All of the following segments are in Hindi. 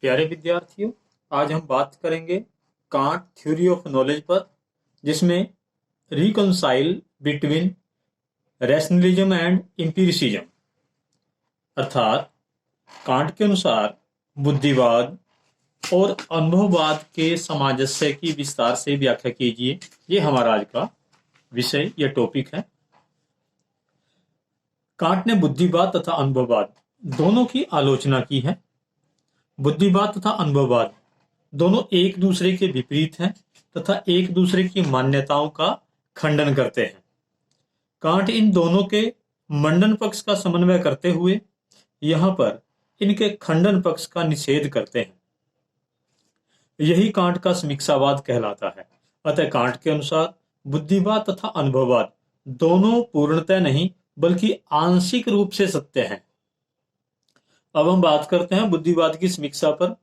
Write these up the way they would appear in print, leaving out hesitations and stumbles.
प्यारे विद्यार्थियों, आज हम बात करेंगे कांट थ्योरी ऑफ नॉलेज पर, जिसमें reconcile between rationalism and empiricism अर्थात कांट के अनुसार बुद्धिवाद और अनुभववाद के सामंजस्य की विस्तार से व्याख्या कीजिए। ये हमारा आज का विषय या टॉपिक है। कांट ने बुद्धिवाद तथा अनुभववाद दोनों की आलोचना की है। बुद्धिवाद तथा अनुभववाद दोनों एक दूसरे के विपरीत हैं तथा एक दूसरे की मान्यताओं का खंडन करते हैं। कांट इन दोनों के मंडन पक्ष का समन्वय करते हुए यहाँ पर इनके खंडन पक्ष का निषेध करते हैं। यही कांट का समीक्षावाद कहलाता है। अतः कांट के अनुसार बुद्धिवाद तथा अनुभववाद दोनों पूर्णतः नहीं बल्कि आंशिक रूप से सत्य हैं। अब हम बात करते हैं बुद्धिवाद की समीक्षा पर।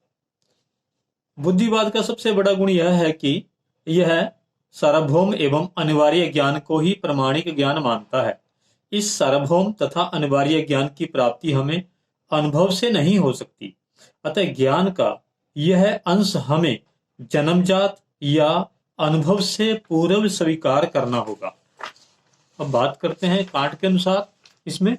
बुद्धिवाद का सबसे बड़ा गुण यह है कि यह सार्वभौम एवं अनिवार्य ज्ञान को ही प्रामाणिक ज्ञान मानता है। इस सार्वभौम तथा अनिवार्य ज्ञान की प्राप्ति हमें अनुभव से नहीं हो सकती। अतः ज्ञान का यह अंश हमें जन्मजात या अनुभव से पूर्व स्वीकार करना होगा। अब बात करते हैं कांट के अनुसार। इसमें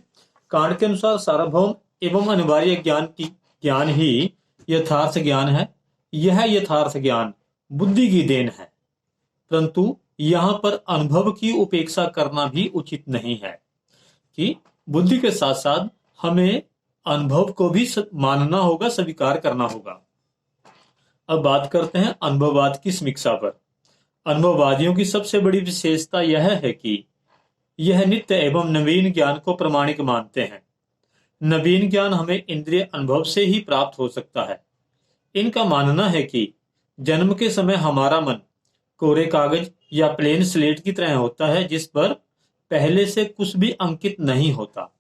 कांट के अनुसार सार्वभौम एवं अनिवार्य ज्ञान ही यथार्थ ज्ञान है। यह यथार्थ ज्ञान बुद्धि की देन है, परंतु यहाँ पर अनुभव की उपेक्षा करना भी उचित नहीं है कि बुद्धि के साथ साथ हमें अनुभव को भी मानना होगा, स्वीकार करना होगा। अब बात करते हैं अनुभववाद की समीक्षा पर। अनुभववादियों की सबसे बड़ी विशेषता यह है कि यह नित्य एवं नवीन ज्ञान को प्रामाणिक मानते हैं। नवीन ज्ञान हमें इंद्रिय अनुभव से ही प्राप्त हो सकता है। इनका मानना है कि जन्म के समय हमारा मन कोरे कागज या प्लेन स्लेट की तरह होता है, जिस पर पहले से कुछ भी अंकित नहीं होता।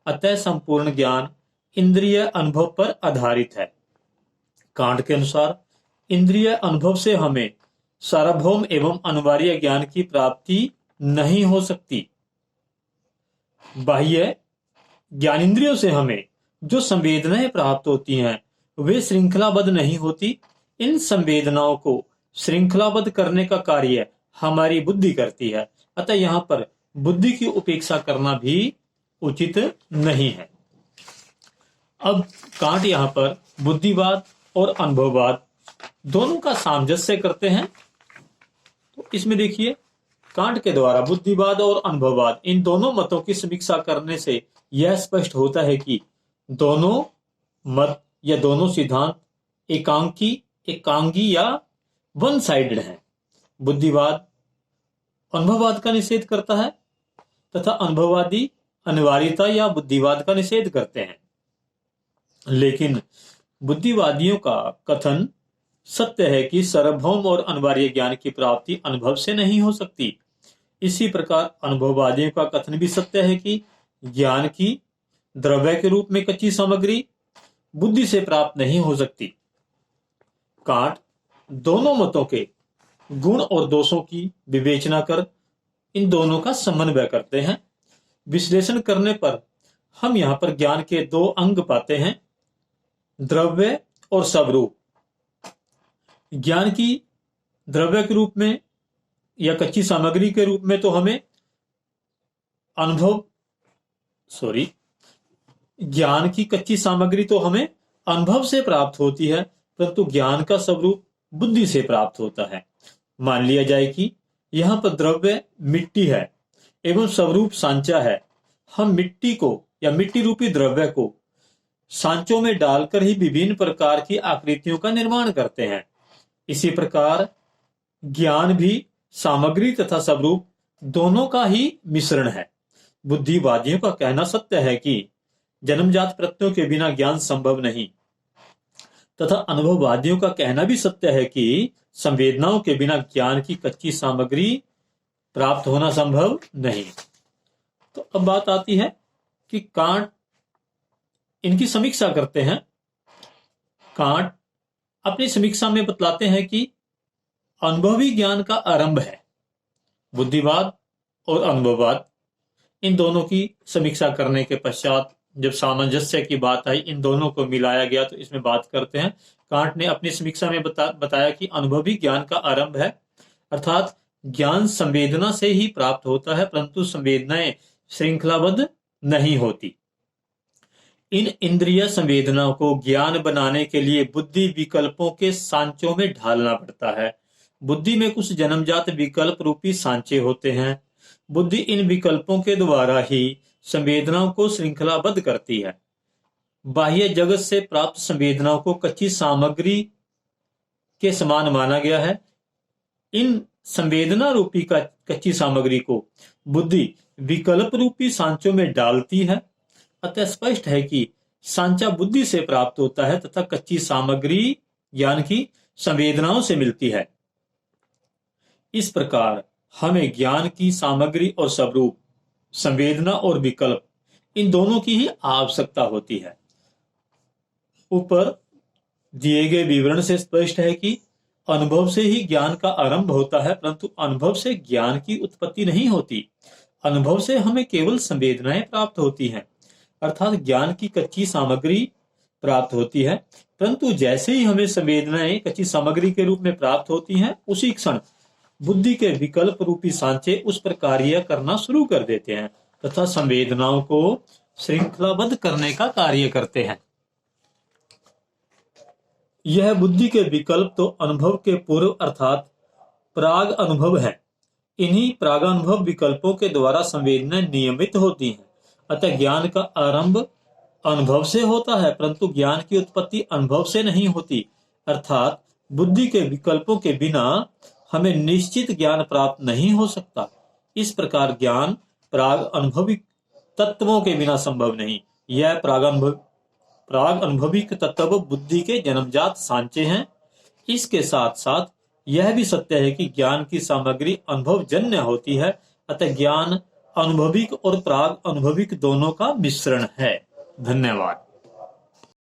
अतः संपूर्ण ज्ञान इंद्रिय अनुभव पर आधारित है। कांट के अनुसार इंद्रिय अनुभव से हमें सार्वभौम एवं अनिवार्य ज्ञान की प्राप्ति नहीं हो सकती। बाह्य ज्ञानेंद्रियों से हमें जो संवेदनाएं प्राप्त होती हैं वे श्रृंखलाबद्ध नहीं होती। इन संवेदनाओं को श्रृंखलाबद्ध करने का कार्य हमारी बुद्धि करती है। अतः यहाँ पर बुद्धि की उपेक्षा करना भी उचित नहीं है। अब कांट यहाँ पर बुद्धिवाद और अनुभववाद दोनों का सामंजस्य करते हैं। तो इसमें देखिए, कांट के द्वारा बुद्धिवाद और अनुभववाद इन दोनों मतों की समीक्षा करने से यह स्पष्ट होता है कि दोनों मत या दोनों सिद्धांत एकांगी या वन साइडेड हैं। बुद्धिवाद अनुभववाद का निषेध करता है तथा अनुभववादी अनिवार्यता या बुद्धिवाद का निषेध करते हैं। लेकिन बुद्धिवादियों का कथन सत्य है कि सार्वभौम और अनिवार्य ज्ञान की प्राप्ति अनुभव से नहीं हो सकती। इसी प्रकार अनुभववादियों का कथन भी सत्य है कि ज्ञान की द्रव्य के रूप में कच्ची सामग्री बुद्धि से प्राप्त नहीं हो सकती। कांट दोनों मतों के गुण और दोषों की विवेचना कर इन दोनों का समन्वय करते हैं। विश्लेषण करने पर हम यहाँ पर ज्ञान के दो अंग पाते हैं, द्रव्य और स्वरूप। ज्ञान की द्रव्य के रूप में या कच्ची सामग्री के रूप में तो हमें ज्ञान की कच्ची सामग्री तो हमें अनुभव से प्राप्त होती है, परंतु ज्ञान का स्वरूप बुद्धि से प्राप्त होता है। मान लिया जाए कि यहाँ पर द्रव्य मिट्टी है एवं स्वरूप सांचा है। हम मिट्टी को या मिट्टी रूपी द्रव्य को सांचों में डालकर ही विभिन्न प्रकार की आकृतियों का निर्माण करते हैं। इसी प्रकार ज्ञान भी सामग्री तथा स्वरूप दोनों का ही मिश्रण है। बुद्धिवादियों का कहना सत्य है कि जन्मजात प्रत्ययों के बिना ज्ञान संभव नहीं, तथा अनुभववादियों का कहना भी सत्य है कि संवेदनाओं के बिना ज्ञान की कच्ची सामग्री प्राप्त होना संभव नहीं। तो अब बात आती है कि कांट इनकी समीक्षा करते हैं। कांट अपनी समीक्षा में बतलाते हैं कि अनुभवी ज्ञान का आरंभ है। बुद्धिवाद और अनुभववाद इन दोनों की समीक्षा करने के पश्चात जब सामंजस्य की बात आई, इन दोनों को मिलाया गया, तो इसमें बात करते हैं। कांट ने अपनी समीक्षा में बताया कि अनुभवी ज्ञान का आरंभ है, अर्थात ज्ञान संवेदना से ही प्राप्त होता है, परंतु संवेदनाएं श्रृंखलाबद्ध नहीं होती। इन इंद्रिय संवेदनाओं को ज्ञान बनाने के लिए बुद्धि विकल्पों के सांचों में ढालना पड़ता है। बुद्धि में कुछ जन्मजात विकल्प रूपी सांचे होते हैं। बुद्धि इन विकल्पों के द्वारा ही संवेदनाओं को श्रृंखलाबद्ध करती है। बाह्य जगत से प्राप्त संवेदनाओं को कच्ची सामग्री के समान माना गया है। इन संवेदना रूपी कच्ची सामग्री को बुद्धि विकल्प रूपी सांचों में डालती है। अतः स्पष्ट है कि सांचा बुद्धि से प्राप्त होता है तथा कच्ची सामग्री ज्ञान की संवेदनाओं से मिलती है। इस प्रकार हमें ज्ञान की सामग्री और स्वरूप, संवेदना और विकल्प, इन दोनों की ही आवश्यकता होती है। ऊपर दिए गए विवरण से स्पष्ट है कि अनुभव से ही ज्ञान का आरंभ होता है, परंतु अनुभव से ज्ञान की उत्पत्ति नहीं होती। अनुभव से हमें केवल संवेदनाएं प्राप्त होती हैं, अर्थात ज्ञान की कच्ची सामग्री प्राप्त होती है। परंतु जैसे ही हमें संवेदनाएं कच्ची सामग्री के रूप में प्राप्त होती हैं, उसी क्षण बुद्धि के विकल्प रूपी सांचे उस पर कार्य करना शुरू कर देते हैं तथा संवेदनाओं को श्रृंखलाबद्ध करने का कार्य करते हैं। यह बुद्धि के विकल्प तो अनुभव के पूर्व अर्थात प्राग अनुभव है। इन्हीं प्रागानुभव विकल्पों के द्वारा संवेदनाएं नियमित होती हैं। अतः ज्ञान का आरंभ अनुभव से होता है, परंतु ज्ञान की उत्पत्ति अनुभव से नहीं होती। अर्थात बुद्धि के विकल्पों के बिना हमें निश्चित ज्ञान प्राप्त नहीं हो सकता। इस प्रकार ज्ञान प्राग अनुभविक तत्वों के बिना संभव नहीं। यह प्राग अनुभविक तत्व बुद्धि के जन्मजात सांचे हैं। इसके साथ साथ यह भी सत्य है कि ज्ञान की सामग्री अनुभवजन्य होती है। अतः ज्ञान अनुभविक और प्राग अनुभविक दोनों का मिश्रण है। धन्यवाद।